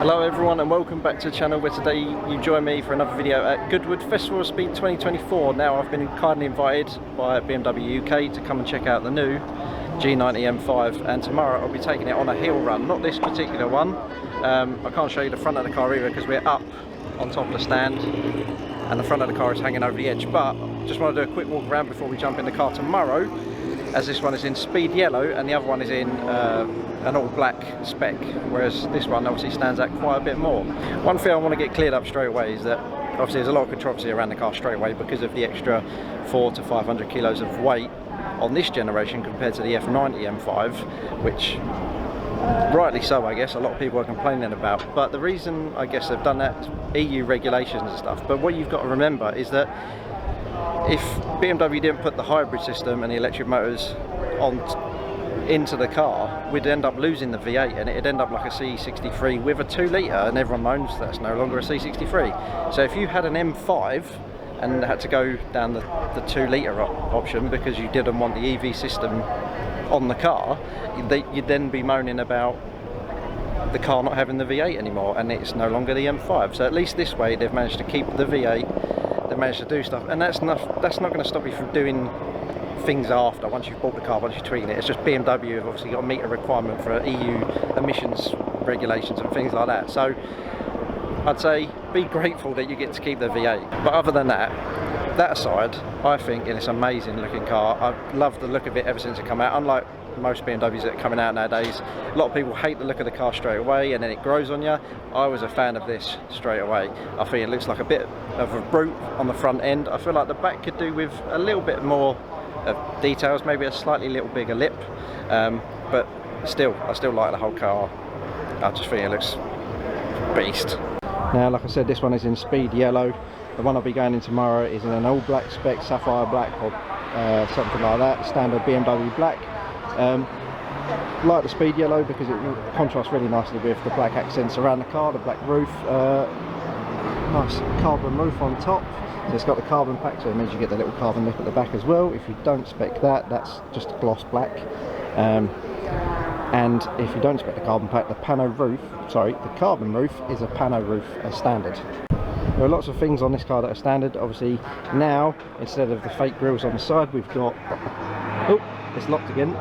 Hello everyone and welcome back to the channel where today you join me for another video at Goodwood Festival of Speed 2024. Now I've been kindly invited by BMW UK to come and check out the new G90 M5, and tomorrow I'll be taking it on a hill run. Not this particular one. I can't show you the front of the car either because we're up on top of the stand and the front of the car is hanging over the edge, but just want to do a quick walk around before we jump in the car tomorrow, as this one is in speed yellow and the other one is in an all black spec, whereas this one obviously stands out quite a bit more. One thing I want to get cleared up straight away is that obviously there's a lot of controversy around the car straight away because of the extra 400 to 500 kilos of weight on this generation compared to the F90 M5, which rightly so I guess a lot of people are complaining about. But the reason I guess they've done that is EU regulations and stuff. But what you've got to remember is that if BMW didn't put the hybrid system and the electric motors into the car, we'd end up losing the V8 and it'd end up like a C63 with a 2 litre, and everyone moans that's no longer a C63. So if you had an M5 and had to go down the 2 litre option because you didn't want the EV system on the car, you'd then be moaning about the car not having the V8 anymore, and it's no longer the M5. So at least this way they've managed to keep the V8, they've managed to do stuff, and that's not going to stop you from doing things after, once you've bought the car, once you're tweaking it. It's just BMW have obviously got to meet a requirement for EU emissions regulations and things like that. So I'd say be grateful that you get to keep the V8. But other than that aside, I think it's an amazing looking car. I've loved the look of it ever since it came out. Unlike most BMWs that are coming out nowadays, a lot of people hate the look of the car straight away and then it grows on you. I was a fan of this straight away. I think it looks like a bit of a brute on the front end. I feel like the back could do with a little bit more of details, maybe a slightly little bigger lip, but still, I still like the whole car. I just think it looks beast. Now, like I said, this one is in speed yellow. The one I'll be going in tomorrow is in an all black spec, sapphire black or something like that, standard BMW black. Like the speed yellow because it contrasts really nicely with the black accents around the car, the black roof, nice carbon roof on top. So it's got the carbon pack, so it means you get the little carbon lip at the back as well. If you don't spec that, that's just gloss black. And if you don't spec the carbon pack, the carbon roof is a pano roof as standard. There are lots of things on this car that are standard. Obviously now, instead of the fake grills on the side, we've got, oh, it's locked again.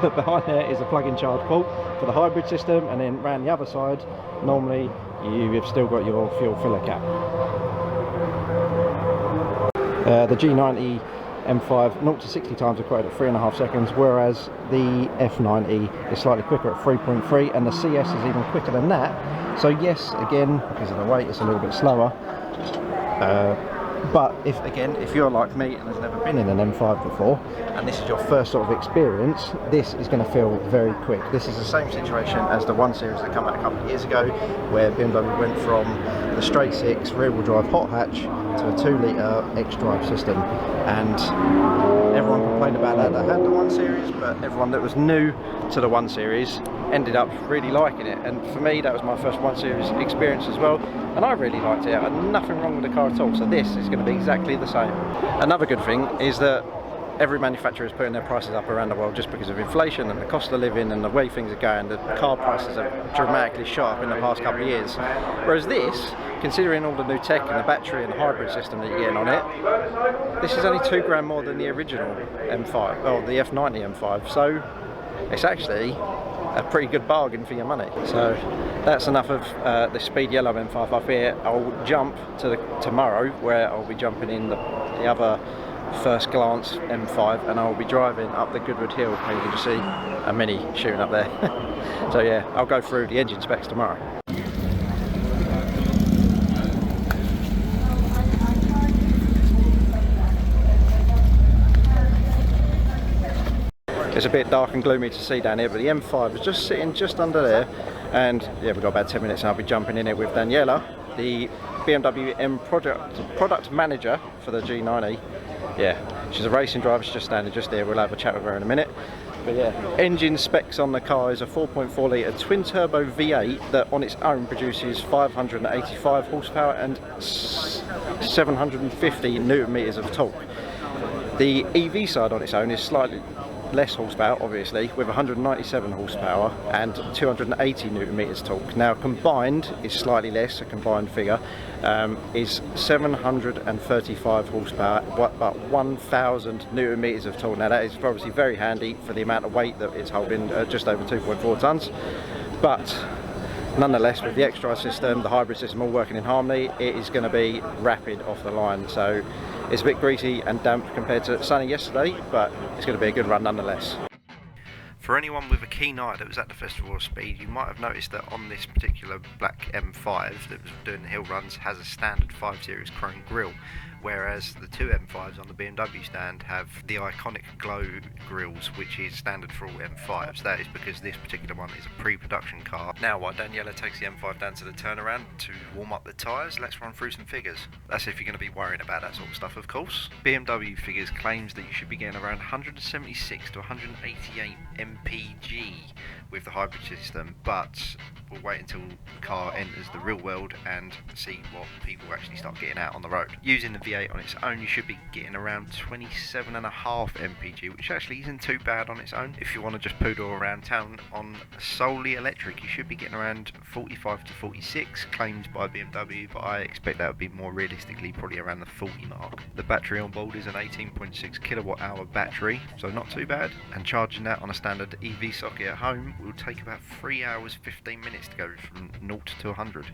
But behind there is a plug-in charge port for the hybrid system, and then round the other side, normally you've still got your fuel filler cap. The G90 M5 0 to 60 times are quoted at 3.5 seconds, whereas the F90 is slightly quicker at 3.3, and the CS is even quicker than that. So yes, again, because of the weight, it's a little bit slower. But if you're like me and has never been in an M5 before, and this is your first sort of experience, this is going to feel very quick. This is the same situation as the 1 Series that came out a couple of years ago, where BMW went from the straight 6 rear-wheel drive hot hatch to a 2 litre X-Drive system, and everyone complained about that had the 1 Series, but everyone that was new to the 1 Series ended up really liking it. And for me, that was my first 1 Series experience as well, and I really liked it. I had nothing wrong with the car at all, so this is going to be exactly the same. Another good thing is that every manufacturer is putting their prices up around the world just because of inflation and the cost of living and the way things are going. The car prices have dramatically shot up in the past couple of years, whereas this, considering all the new tech and the battery and the hybrid system that you're getting on it, this is only £2 grand more than the original M5, or the F90 M5, so it's actually a pretty good bargain for your money. So that's enough of the speed yellow M5 up here. I'll jump to tomorrow, where I'll be jumping in the other first glance M5, and I'll be driving up the Goodwood Hill, and you can just see a Mini shooting up there. So yeah, I'll go through the engine specs tomorrow. It's a bit dark and gloomy to see down here, but the M5 is just sitting just under there, and yeah, we've got about 10 minutes and I'll be jumping in it with Daniela, the BMW M product manager for the G90. Yeah, she's a racing driver, she's just standing just there. We'll have a chat with her in a minute. But yeah, engine specs on the car is a 4.4 litre twin turbo V8 that on its own produces 585 horsepower and 750 newton meters of torque. The EV side on its own is slightly less horsepower, obviously, with 197 horsepower and 280 newton meters torque. Now combined is slightly less, a combined figure is 735 horsepower, but 1000 newton meters of torque. Now that is obviously very handy for the amount of weight that it's holding, just over 2.4 tons. But nonetheless, with the X-Drive system, the hybrid system all working in harmony, it is going to be rapid off the line. So it's a bit greasy and damp compared to sunny yesterday, but it's going to be a good run nonetheless. For anyone with a keen eye that was at the Festival of Speed, you might have noticed that on this particular black M5 that was doing the hill runs has a standard 5 Series chrome grille, whereas the two M5s on the BMW stand have the iconic glow grills, which is standard for all M5s. That is because this particular one is a pre-production car. Now, while Daniela takes the M5 down to the turnaround to warm up the tyres, let's run through some figures. That's if you're going to be worrying about that sort of stuff, of course. BMW figures claims that you should be getting around 176 to 188 mpg with the hybrid system, but we'll wait until the car enters the real world and see what people actually start getting out on the road. Using the V8 on its own, you should be getting around 27.5 mpg, which actually isn't too bad on its own. If you want to just poodle around town on solely electric, you should be getting around 45 to 46, claimed by BMW, but I expect that would be more realistically probably around the 40 mark. The battery on board is an 18.6 kilowatt hour battery, so not too bad, and charging that on a standard EV socket at home will take about 3 hours 15 minutes to go from 0 to 100.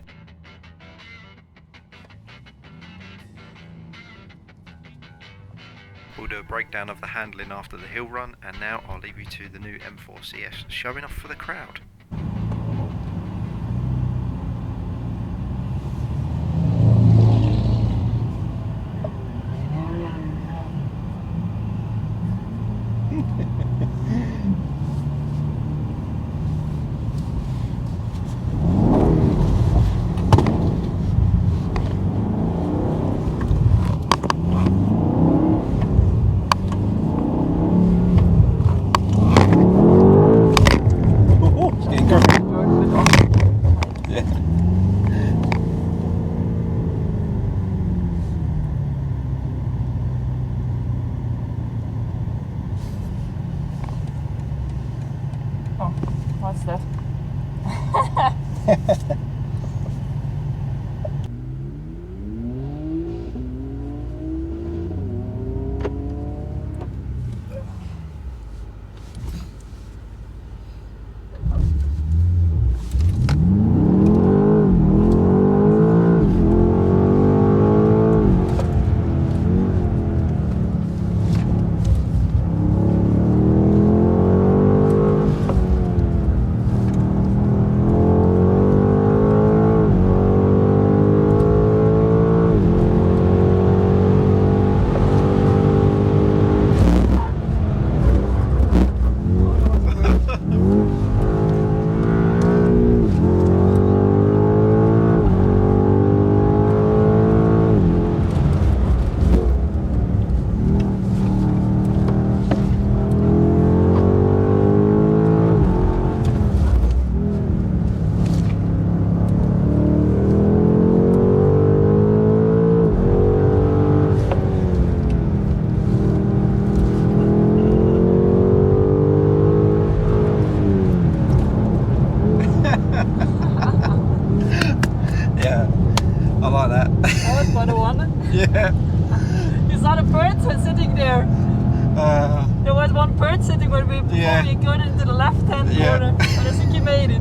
We'll do a breakdown of the handling after the hill run, and now I'll leave you to the new M4CS showing off for the crowd. What's that? Yeah. You saw the birds were sitting there. There was one bird sitting when we got into the left-hand corner, and I think you made it.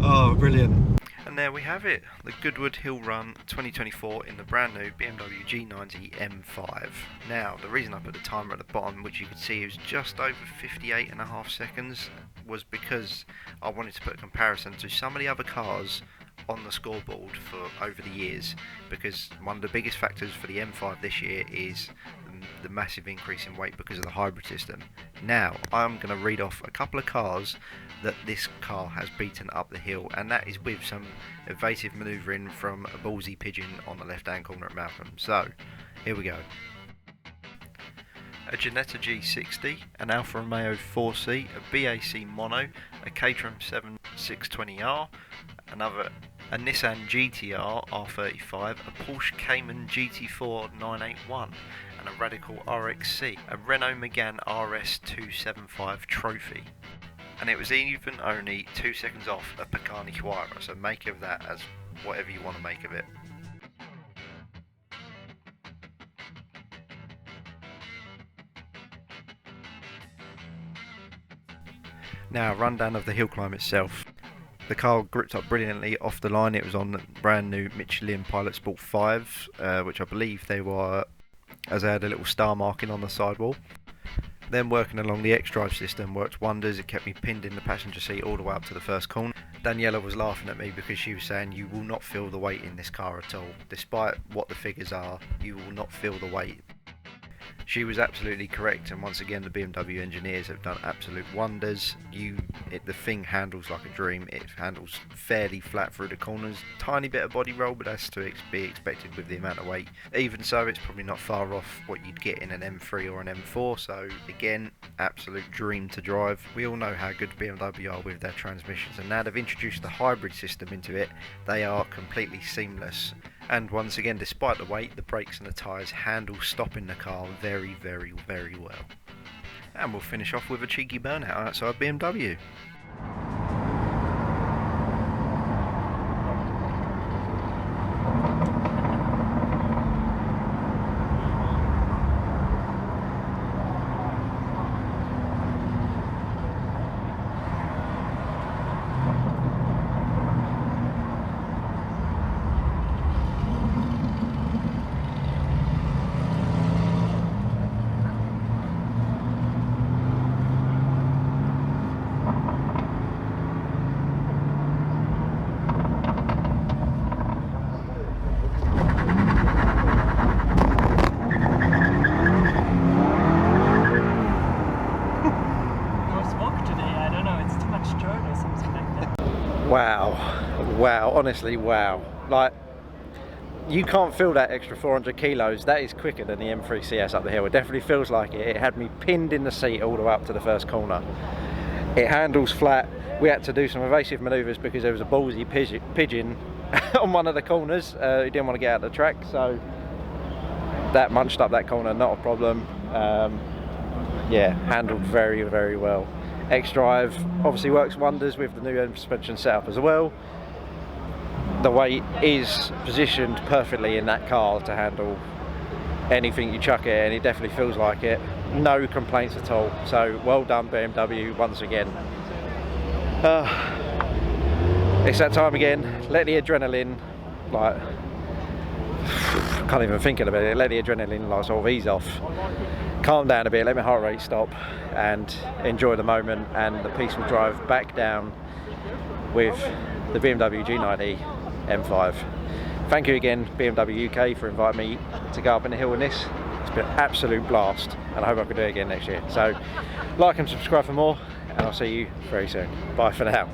Oh, brilliant. And there we have it, the Goodwood Hill Run 2024 in the brand new BMW G90 M5. Now, the reason I put the timer at the bottom, which you can see is just over 58.5 seconds, was because I wanted to put a comparison to some of the other cars on the scoreboard for over the years, because one of the biggest factors for the M5 this year is the massive increase in weight because of the hybrid system. Now I'm going to read off a couple of cars that this car has beaten up the hill, and that is with some evasive manoeuvring from a ballsy pigeon on the left hand corner at Malcolm. So here we go. A Jetta G60, an Alfa Romeo 4C, a BAC Mono, a Caterham 7620R, a Nissan GTR R35, a Porsche Cayman GT4 981, and a Radical RXC, a Renault Megane RS275 Trophy. And it was even only 2 seconds off a Pagani Huayra, so make of that as whatever you want to make of it. Now, rundown of the hill climb itself. The car gripped up brilliantly off the line. It was on the brand new Michelin Pilot Sport 5, which I believe they were, as they had a little star marking on the sidewall. Then working along the X-Drive system worked wonders. It kept me pinned in the passenger seat all the way up to the first corner. Daniela was laughing at me because she was saying you will not feel the weight in this car at all. Despite what the figures are, you will not feel the weight. She was absolutely correct, and once again the BMW engineers have done absolute wonders. The thing handles like a dream. It handles fairly flat through the corners, tiny bit of body roll, but that's to be expected with the amount of weight. Even so, it's probably not far off what you'd get in an M3 or an M4, so again, absolute dream to drive. We all know how good BMW are with their transmissions, and now they've introduced the hybrid system into it, they are completely seamless. And once again, despite the weight, the brakes and the tyres handle stopping the car very, very, very well. And we'll finish off with a cheeky burnout outside BMW. Wow, honestly, wow. Like, you can't feel that extra 400 kilos. That is quicker than the M3CS up the hill. It definitely feels like it. It had me pinned in the seat all the way up to the first corner. It handles flat. We had to do some evasive manoeuvres because there was a ballsy pigeon on one of the corners. He didn't want to get out of the track, so that munched up that corner, not a problem. Yeah, handled very, very well. X-Drive obviously works wonders with the new end suspension setup as well. The weight is positioned perfectly in that car to handle anything you chuck it, and it definitely feels like it. No complaints at all. So well done BMW once again. It's that time again. Let the adrenaline, like, can't even think about it. Let the adrenaline like sort of ease off. Calm down a bit, let my heart rate stop, and enjoy the moment and the peaceful drive back down with the BMW G90 M5. Thank you again, BMW UK, for inviting me to go up in the hill in this. It's been an absolute blast, and I hope I can do it again next year. So like and subscribe for more, and I'll see you very soon. Bye for now.